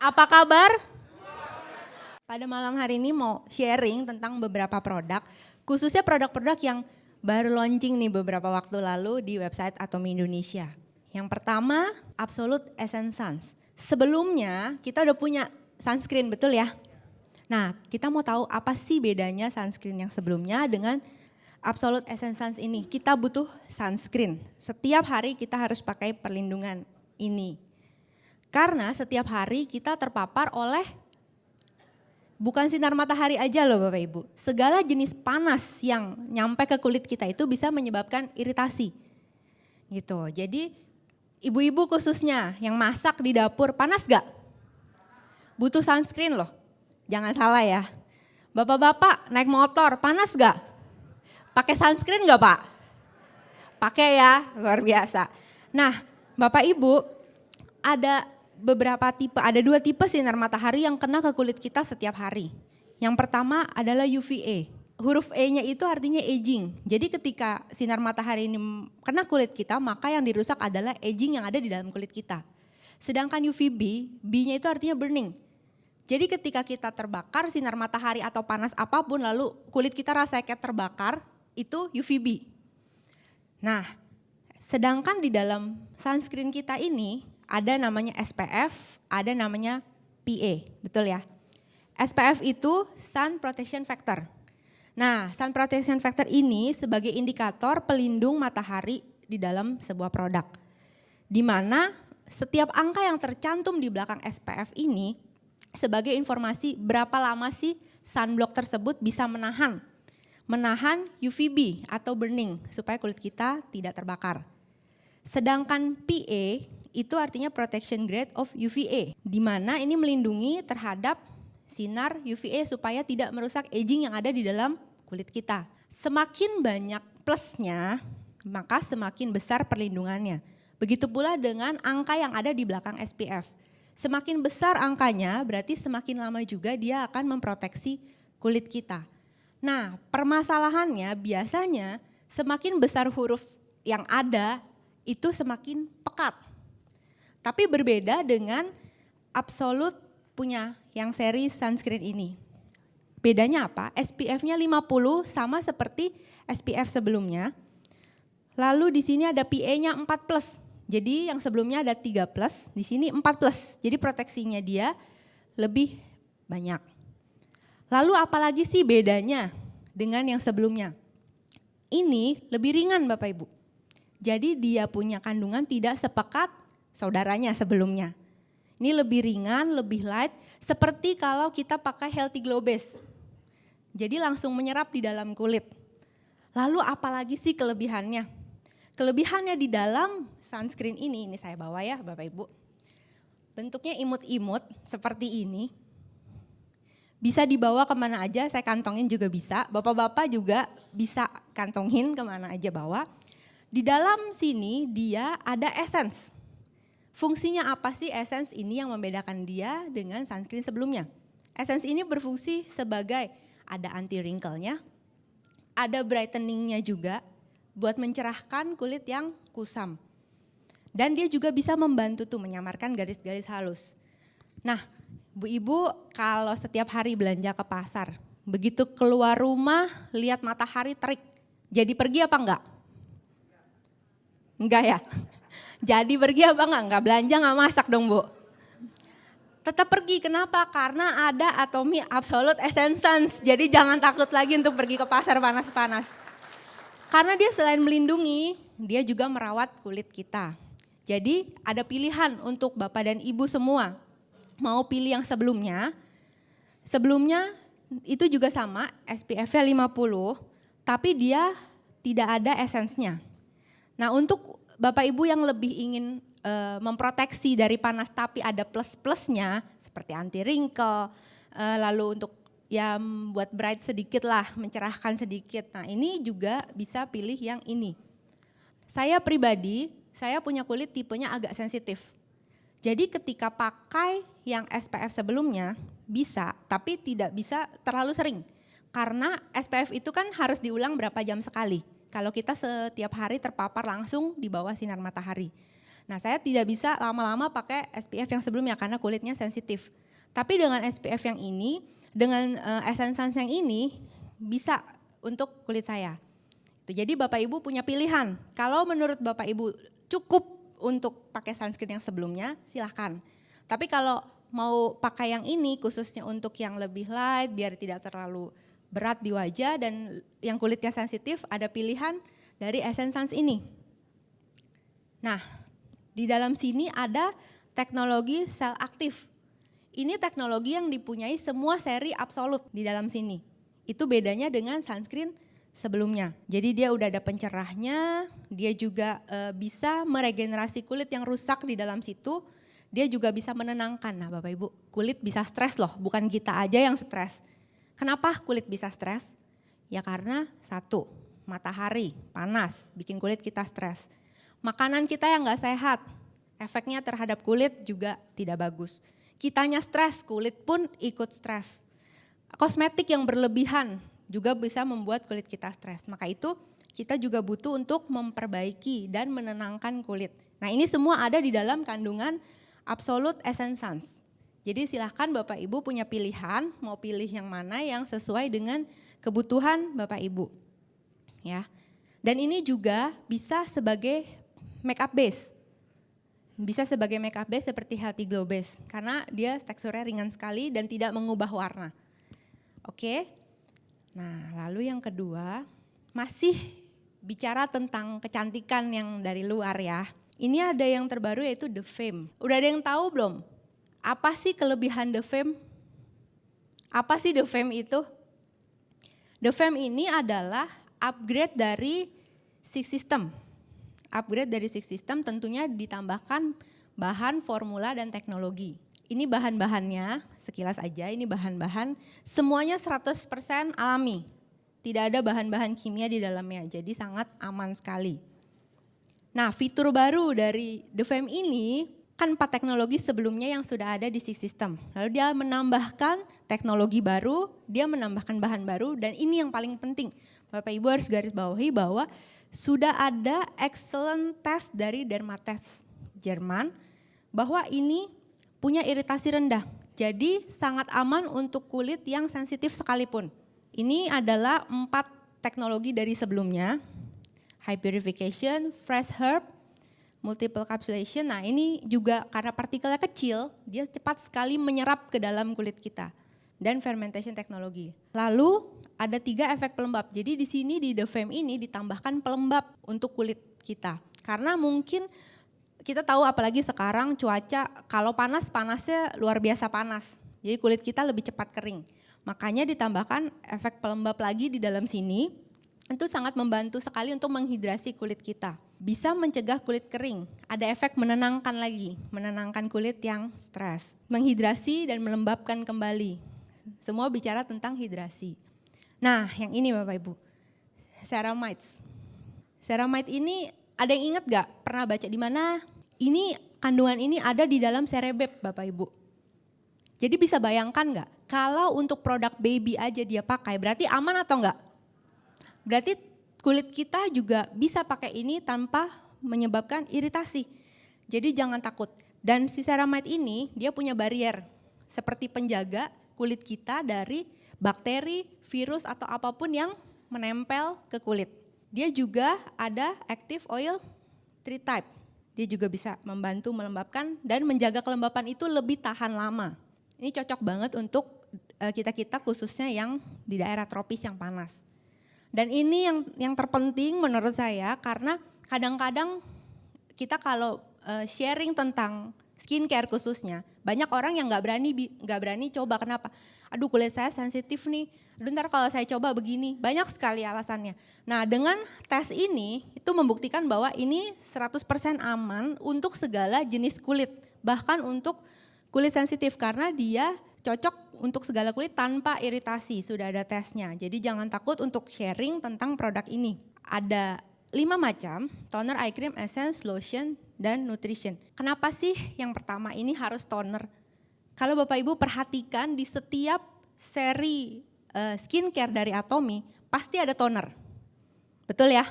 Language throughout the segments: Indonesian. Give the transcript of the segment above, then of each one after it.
Apa kabar? Pada malam hari ini mau sharing tentang beberapa produk, khususnya produk-produk yang baru launching nih beberapa waktu lalu di website Atomi Indonesia. Yang pertama, Absolute Essence Suns. Sebelumnya kita udah punya sunscreen, betul ya? Nah, kita mau tahu apa sih bedanya sunscreen yang sebelumnya dengan Absolute Essence Suns ini. Kita butuh sunscreen. Setiap hari kita harus pakai perlindungan ini. Karena setiap hari kita terpapar oleh bukan sinar matahari aja loh Bapak Ibu. Segala jenis panas yang nyampe ke kulit kita itu bisa menyebabkan iritasi. Gitu. Jadi ibu-ibu khususnya yang masak di dapur panas gak? Butuh sunscreen loh. Jangan salah ya. Bapak-bapak naik motor panas gak? Pakai sunscreen gak Pak? Pakai ya, luar biasa. Nah Bapak Ibu ada dua tipe sinar matahari yang kena ke kulit kita setiap hari. Yang pertama adalah UVA. Huruf E-nya itu artinya aging. Jadi ketika sinar matahari ini kena kulit kita, maka yang dirusak adalah aging yang ada di dalam kulit kita. Sedangkan UVB, B-nya itu artinya burning. Jadi ketika kita terbakar sinar matahari atau panas apapun lalu kulit kita rasanya kayak terbakar, itu UVB. Nah, sedangkan di dalam sunscreen kita ini ada namanya SPF, ada namanya PA, betul ya? SPF itu Sun Protection Factor. Nah, Sun Protection Factor ini sebagai indikator pelindung matahari di dalam sebuah produk. Di mana setiap angka yang tercantum di belakang SPF ini sebagai informasi berapa lama sih sunblock tersebut bisa menahan UVB atau burning supaya kulit kita tidak terbakar. Sedangkan PA itu artinya protection grade of UVA, di mana ini melindungi terhadap sinar UVA supaya tidak merusak aging yang ada di dalam kulit kita. Semakin banyak plusnya, maka semakin besar perlindungannya. Begitu pula dengan angka yang ada di belakang SPF. Semakin besar angkanya, berarti semakin lama juga dia akan memproteksi kulit kita. Nah, permasalahannya biasanya semakin besar huruf yang ada, itu semakin pekat. Tapi berbeda dengan Absolute punya yang seri sunscreen ini. Bedanya apa? SPF-nya 50 sama seperti SPF sebelumnya. Lalu di sini ada PA-nya 4+. Jadi yang sebelumnya ada 3+, di sini 4+. Jadi proteksinya dia lebih banyak. Lalu apalagi sih bedanya dengan yang sebelumnya? Ini lebih ringan Bapak Ibu. Jadi dia punya kandungan tidak sepekat saudaranya sebelumnya. Ini lebih ringan, lebih light, seperti kalau kita pakai Healthy Glow Base. Jadi langsung menyerap di dalam kulit. Lalu apalagi sih kelebihannya? Kelebihannya di dalam sunscreen ini saya bawa ya Bapak Ibu. Bentuknya imut-imut seperti ini. Bisa dibawa kemana aja, saya kantongin juga bisa. Bapak-bapak juga bisa kantongin kemana aja bawa. Di dalam sini dia ada essence. Fungsinya apa sih essence ini yang membedakan dia dengan sunscreen sebelumnya? Essence ini berfungsi sebagai ada anti wrinkle-nya, ada brightening-nya juga buat mencerahkan kulit yang kusam. Dan dia juga bisa membantu tuh menyamarkan garis-garis halus. Nah, Bu-ibu kalau setiap hari belanja ke pasar, begitu keluar rumah lihat matahari terik, jadi pergi apa enggak? Enggak ya? Jadi pergi apa enggak? Enggak belanja, enggak masak dong Bu. Tetap pergi, kenapa? Karena ada Atomi Absolute Essence Suns. Jadi jangan takut lagi untuk pergi ke pasar panas-panas. Karena dia selain melindungi, dia juga merawat kulit kita. Jadi ada pilihan untuk Bapak dan Ibu semua. Mau pilih yang sebelumnya itu juga sama, SPF-nya 50, tapi dia tidak ada esensnya. Nah untuk Bapak Ibu yang lebih ingin memproteksi dari panas tapi ada plus-plusnya seperti anti wrinkle, lalu untuk ya buat bright sedikit lah, mencerahkan sedikit. Nah ini juga bisa pilih yang ini. Saya pribadi, saya punya kulit tipenya agak sensitif. Jadi ketika pakai yang SPF sebelumnya bisa, tapi tidak bisa terlalu sering. Karena SPF itu kan harus diulang berapa jam sekali. Kalau kita setiap hari terpapar langsung di bawah sinar matahari. Nah, saya tidak bisa lama-lama pakai SPF yang sebelumnya karena kulitnya sensitif. Tapi dengan SPF yang ini, dengan Essence yang ini bisa untuk kulit saya. Jadi Bapak Ibu punya pilihan. Kalau menurut Bapak Ibu cukup untuk pakai sunscreen yang sebelumnya, silahkan. Tapi kalau mau pakai yang ini khususnya untuk yang lebih light biar tidak terlalu berat di wajah dan yang kulitnya sensitif, ada pilihan dari Essence ini. Nah, di dalam sini ada teknologi sel aktif. Ini teknologi yang dipunyai semua seri Absolut di dalam sini. Itu bedanya dengan sunscreen sebelumnya. Jadi dia udah ada pencerahnya, dia juga bisa meregenerasi kulit yang rusak di dalam situ. Dia juga bisa menenangkan. Nah Bapak Ibu, kulit bisa stres loh, bukan kita aja yang stres. Kenapa kulit bisa stres? Ya karena satu, matahari, panas, bikin kulit kita stres. Makanan kita yang gak sehat, efeknya terhadap kulit juga tidak bagus. Kitanya stres, kulit pun ikut stres. Kosmetik yang berlebihan juga bisa membuat kulit kita stres. Maka itu kita juga butuh untuk memperbaiki dan menenangkan kulit. Nah ini semua ada di dalam kandungan Absolut Essence. Jadi silahkan Bapak Ibu punya pilihan, mau pilih yang mana yang sesuai dengan kebutuhan Bapak Ibu. Ya. Dan ini juga bisa sebagai makeup base. Bisa sebagai makeup base seperti Healthy Glow Base karena dia teksturnya ringan sekali dan tidak mengubah warna. Oke. Nah, lalu yang kedua, masih bicara tentang kecantikan yang dari luar ya. Ini ada yang terbaru yaitu The Fame. Udah ada yang tahu belum? Apa sih kelebihan The Fame? Apa sih The Fame itu? The Fame ini adalah upgrade dari Six System. Upgrade dari Six System tentunya ditambahkan bahan, formula, dan teknologi. Ini bahan-bahannya, sekilas aja ini bahan-bahan semuanya 100% alami. Tidak ada bahan-bahan kimia di dalamnya, jadi sangat aman sekali. Nah fitur baru dari The Fame ini kan 4 teknologi sebelumnya yang sudah ada di Six System. Lalu dia menambahkan teknologi baru, dia menambahkan bahan baru dan ini yang paling penting. Bapak Ibu harus garis bawahi bahwa sudah ada excellent test dari Dermatest Jerman bahwa ini punya iritasi rendah. Jadi sangat aman untuk kulit yang sensitif sekalipun. Ini adalah 4 teknologi dari sebelumnya. High purification, fresh herb, multiple capsulation. Nah ini juga karena partikelnya kecil, dia cepat sekali menyerap ke dalam kulit kita. Dan fermentation teknologi. Lalu ada 3 efek pelembab. Jadi di sini di The Fame ini ditambahkan pelembab untuk kulit kita. Karena mungkin kita tahu apalagi sekarang cuaca kalau panas, panasnya luar biasa panas. Jadi kulit kita lebih cepat kering. Makanya ditambahkan efek pelembab lagi di dalam sini. Itu sangat membantu sekali untuk menghidrasi kulit kita. Bisa mencegah kulit kering. Ada efek menenangkan lagi, menenangkan kulit yang stres. Menghidrasi dan melembabkan kembali. Semua bicara tentang hidrasi. Nah yang ini Bapak Ibu, Ceramides. Ceramides ini ada yang ingat gak? Pernah baca di mana? Ini kandungan ini ada di dalam Cerebeb Bapak Ibu. Jadi bisa bayangkan gak? Kalau untuk produk baby aja dia pakai berarti aman atau enggak? Berarti kulit kita juga bisa pakai ini tanpa menyebabkan iritasi. Jadi jangan takut. Dan si ceramide ini dia punya barrier seperti penjaga kulit kita dari bakteri, virus atau apapun yang menempel ke kulit. Dia juga ada active oil treat type. Dia juga bisa membantu melembabkan dan menjaga kelembapan itu lebih tahan lama. Ini cocok banget untuk kita-kita khususnya yang di daerah tropis yang panas. Dan ini yang terpenting menurut saya karena kadang-kadang kita kalau sharing tentang skincare khususnya, banyak orang yang nggak berani coba. Kenapa? Aduh kulit saya sensitif nih, aduh ntar kalau saya coba begini, banyak sekali alasannya. Nah dengan tes ini itu membuktikan bahwa ini 100% aman untuk segala jenis kulit, bahkan untuk kulit sensitif karena dia cocok untuk segala kulit tanpa iritasi, sudah ada tesnya. Jadi jangan takut untuk sharing tentang produk ini. Ada 5 macam, toner, eye cream, essence, lotion, dan nutrition. Kenapa sih yang pertama ini harus toner? Kalau Bapak Ibu perhatikan di setiap seri skincare dari Atomy, pasti ada toner. Betul ya?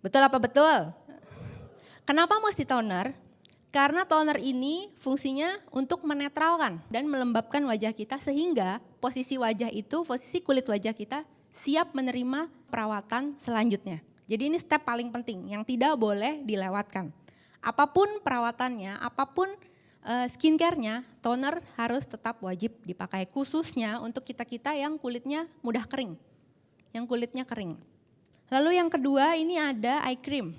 Betul apa betul? Kenapa mesti toner? Karena toner ini fungsinya untuk menetralkan dan melembabkan wajah kita sehingga posisi kulit wajah kita siap menerima perawatan selanjutnya. Jadi ini step paling penting yang tidak boleh dilewatkan. Apapun perawatannya, apapun skincare-nya, toner harus tetap wajib dipakai. Khususnya untuk kita-kita yang kulitnya mudah kering, yang kulitnya kering. Lalu yang kedua ini ada eye cream.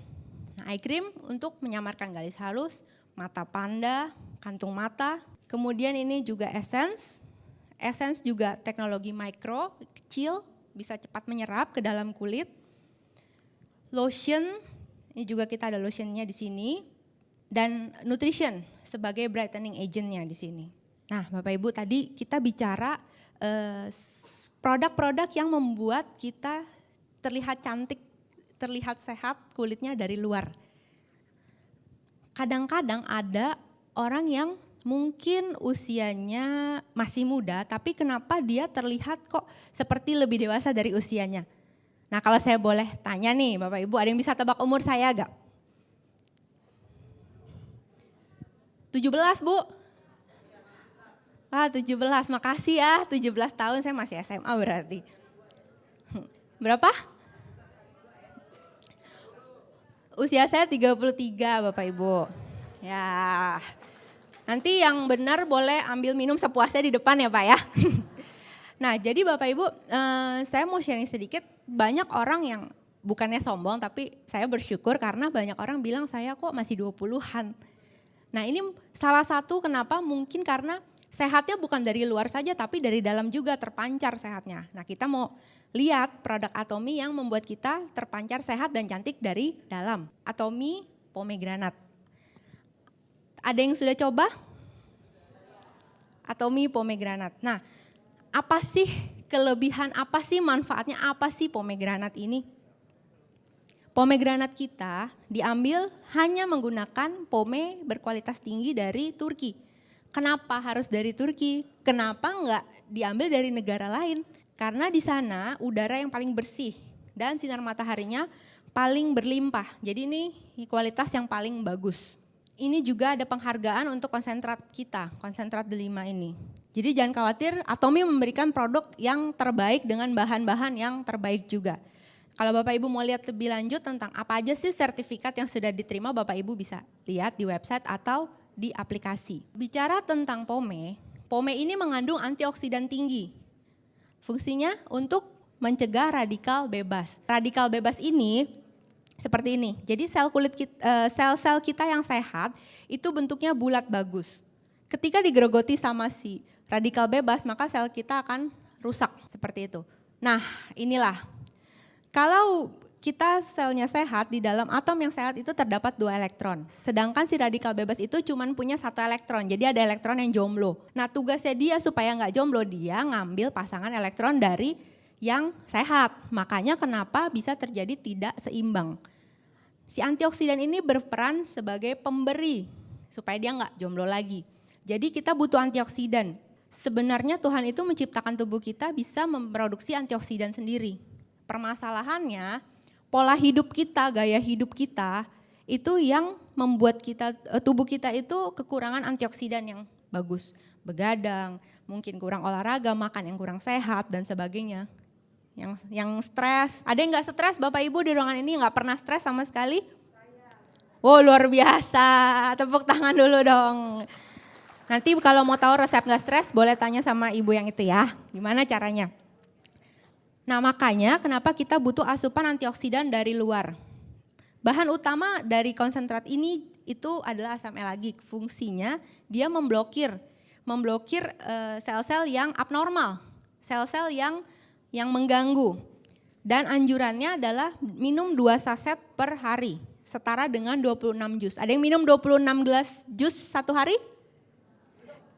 Nah, eye cream untuk menyamarkan garis halus, mata panda, kantung mata. Kemudian ini juga essence. Essence juga teknologi micro, kecil, bisa cepat menyerap ke dalam kulit. Lotion, ini juga kita ada lotionnya di sini. Dan nutrition sebagai brightening agentnya di sini. Nah, Bapak Ibu tadi kita bicara produk-produk yang membuat kita terlihat cantik, terlihat sehat kulitnya dari luar. Kadang-kadang ada orang yang mungkin usianya masih muda, tapi kenapa dia terlihat kok seperti lebih dewasa dari usianya. Nah, kalau saya boleh tanya nih Bapak Ibu, ada yang bisa tebak umur saya gak? 17 Bu? Wah 17, makasih ya, 17 tahun saya masih SMA berarti. Berapa? Usia saya 33 Bapak Ibu. Ya, nanti yang benar boleh ambil minum sepuasnya di depan ya Pak ya. Nah jadi Bapak Ibu, saya mau sharing sedikit, banyak orang yang bukannya sombong tapi saya bersyukur karena banyak orang bilang saya kok masih 20-an. Nah ini salah satu kenapa mungkin karena sehatnya bukan dari luar saja tapi dari dalam juga terpancar sehatnya. Nah kita mau lihat produk Atomy yang membuat kita terpancar sehat dan cantik dari dalam. Atomy Pomegranate. Ada yang sudah coba? Atomy Pomegranate. Nah apa sih kelebihan, apa sih manfaatnya, apa sih pomegranate ini? Pomegranate kita diambil hanya menggunakan pome berkualitas tinggi dari Turki. Kenapa harus dari Turki? Kenapa enggak diambil dari negara lain? Karena di sana udara yang paling bersih dan sinar mataharinya paling berlimpah. Jadi ini kualitas yang paling bagus. Ini juga ada penghargaan untuk konsentrat kita, konsentrat delima ini. Jadi jangan khawatir, Atomy memberikan produk yang terbaik dengan bahan-bahan yang terbaik juga. Kalau Bapak Ibu mau lihat lebih lanjut tentang apa aja sih sertifikat yang sudah diterima, Bapak Ibu bisa lihat di website atau di aplikasi. Bicara tentang pome, pome ini mengandung antioksidan tinggi. Fungsinya untuk mencegah radikal bebas. Radikal bebas ini seperti ini. Jadi sel-sel kita yang sehat itu bentuknya bulat bagus. Ketika digerogoti sama si radikal bebas, maka sel kita akan rusak seperti itu. Nah, inilah. Kalau kita selnya sehat, di dalam atom yang sehat itu terdapat 2 elektron. Sedangkan si radikal bebas itu cuma punya 1 elektron, jadi ada elektron yang jomblo. Nah tugasnya dia supaya nggak jomblo, dia ngambil pasangan elektron dari yang sehat. Makanya kenapa bisa terjadi tidak seimbang. Si antioksidan ini berperan sebagai pemberi, supaya dia nggak jomblo lagi. Jadi kita butuh antioksidan. Sebenarnya Tuhan itu menciptakan tubuh kita bisa memproduksi antioksidan sendiri. Permasalahannya, pola hidup kita, gaya hidup kita itu yang membuat tubuh kita itu kekurangan antioksidan yang bagus. Begadang, mungkin kurang olahraga, makan yang kurang sehat dan sebagainya. Yang stres, ada yang gak stres Bapak Ibu di ruangan ini gak pernah stres sama sekali? Wow luar biasa, tepuk tangan dulu dong. Nanti kalau mau tahu resep gak stres boleh tanya sama ibu yang itu ya, gimana caranya. Nah makanya kenapa kita butuh asupan antioksidan dari luar. Bahan utama dari konsentrat ini itu adalah asam elagik. Fungsinya dia memblokir sel-sel yang abnormal, sel-sel yang mengganggu. Dan anjurannya adalah minum 2 saset per hari, setara dengan 26 jus. Ada yang minum 26 gelas jus satu hari?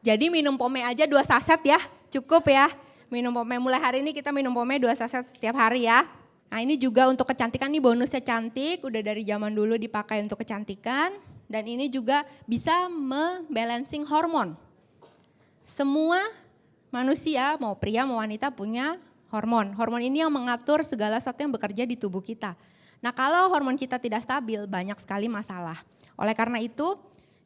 Jadi minum pome aja 2 saset ya, cukup ya. Minum pome, mulai hari ini kita minum pome 2 saset setiap hari ya. Nah ini juga untuk kecantikan, nih bonusnya cantik, udah dari zaman dulu dipakai untuk kecantikan. Dan ini juga bisa membalancing hormon. Semua manusia, mau pria mau wanita punya hormon. Hormon ini yang mengatur segala sesuatu yang bekerja di tubuh kita. Nah kalau hormon kita tidak stabil banyak sekali masalah. Oleh karena itu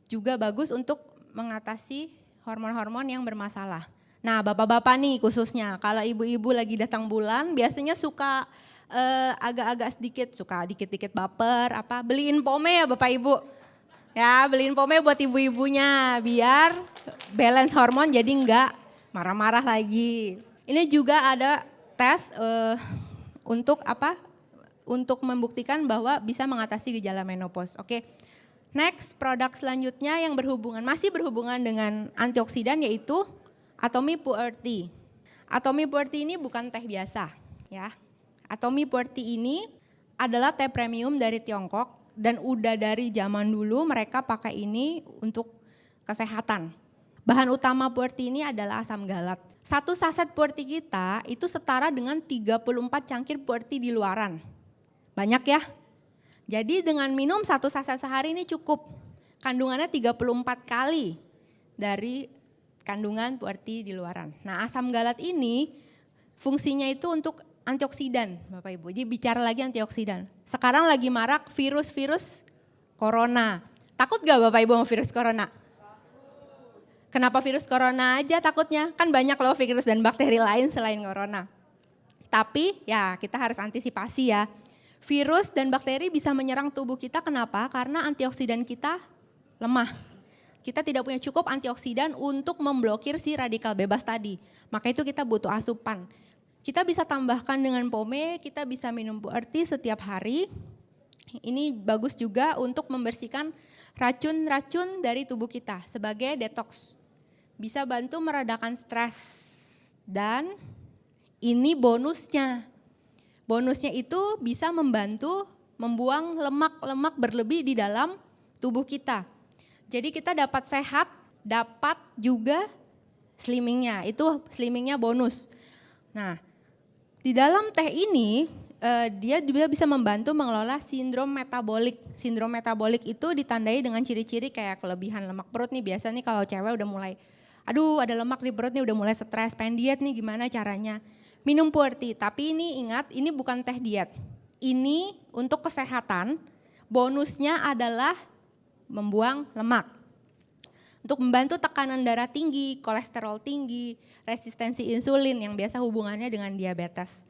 juga bagus untuk mengatasi hormon-hormon yang bermasalah. Nah bapak-bapak nih khususnya, kalau ibu-ibu lagi datang bulan biasanya suka agak-agak sedikit, suka dikit-dikit baper, beliin pome ya bapak ibu. Ya beliin pome buat ibu-ibunya biar balance hormon jadi enggak marah-marah lagi. Ini juga ada tes untuk untuk membuktikan bahwa bisa mengatasi gejala menopause. Oke. Next, produk selanjutnya yang masih berhubungan dengan antioksidan yaitu Atomy Puerty. Atomy Puerty ini bukan teh biasa ya. Atomy Puerty ini adalah teh premium dari Tiongkok dan udah dari zaman dulu mereka pakai ini untuk kesehatan. Bahan utama Puerty ini adalah asam galat. Satu saset Puerty kita itu setara dengan 34 cangkir Puerty di luaran. Banyak ya. Jadi dengan minum satu saset sehari ini cukup. Kandungannya 34 kali dari kandungan Puerty di luaran. Nah asam galat ini fungsinya itu untuk antioksidan Bapak Ibu. Jadi bicara lagi antioksidan. Sekarang lagi marak virus-virus corona. Takut gak Bapak Ibu sama virus corona? Kenapa virus corona aja takutnya? Kan banyak loh virus dan bakteri lain selain corona. Tapi ya kita harus antisipasi ya. Virus dan bakteri bisa menyerang tubuh kita kenapa? Karena antioksidan kita lemah. Kita tidak punya cukup antioksidan untuk memblokir si radikal bebas tadi. Maka itu kita butuh asupan. Kita bisa tambahkan dengan pome, kita bisa minum Puerty setiap hari. Ini bagus juga untuk membersihkan racun-racun dari tubuh kita sebagai detox. Bisa bantu meredakan stres. Dan ini bonusnya. Bonusnya itu bisa membantu membuang lemak-lemak berlebih di dalam tubuh kita. Jadi kita dapat sehat, dapat juga slimmingnya. Itu slimmingnya bonus. Nah, di dalam teh ini dia juga bisa membantu mengelola sindrom metabolik. Sindrom metabolik itu ditandai dengan ciri-ciri kayak kelebihan lemak perut nih. Biasa nih kalau cewek udah mulai, aduh ada lemak di perut nih udah mulai stres, pengen diet nih gimana caranya. Minum Puerty, tapi ini ingat ini bukan teh diet. Ini untuk kesehatan, bonusnya adalah membuang lemak. Untuk membantu tekanan darah tinggi, kolesterol tinggi, resistensi insulin yang biasa hubungannya dengan diabetes.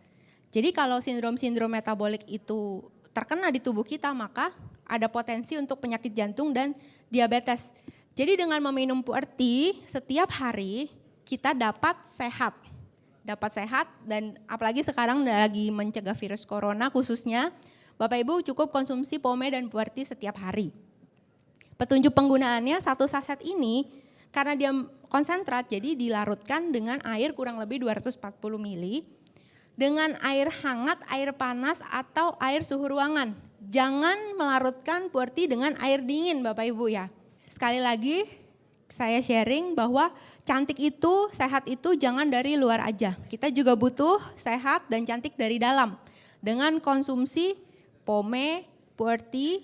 Jadi kalau sindrom-sindrom metabolik itu terkena di tubuh kita maka ada potensi untuk penyakit jantung dan diabetes. Jadi dengan meminum Puerty setiap hari kita dapat sehat. Dapat sehat dan apalagi sekarang lagi mencegah virus corona khususnya. Bapak Ibu cukup konsumsi pome dan Puerty setiap hari. Petunjuk penggunaannya satu saset ini karena dia konsentrat jadi dilarutkan dengan air kurang lebih 240 ml dengan air hangat, air panas atau air suhu ruangan. Jangan melarutkan Puerty dengan air dingin Bapak Ibu ya. Sekali lagi saya sharing bahwa cantik itu, sehat itu jangan dari luar aja. Kita juga butuh sehat dan cantik dari dalam. Dengan konsumsi pome, Puerty,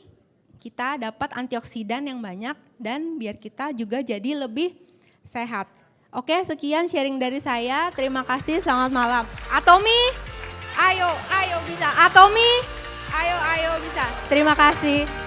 kita dapat antioksidan yang banyak dan biar kita juga jadi lebih sehat. Oke, sekian sharing dari saya. Terima kasih, selamat malam. Atomy, ayo bisa. Atomy, ayo bisa. Terima kasih.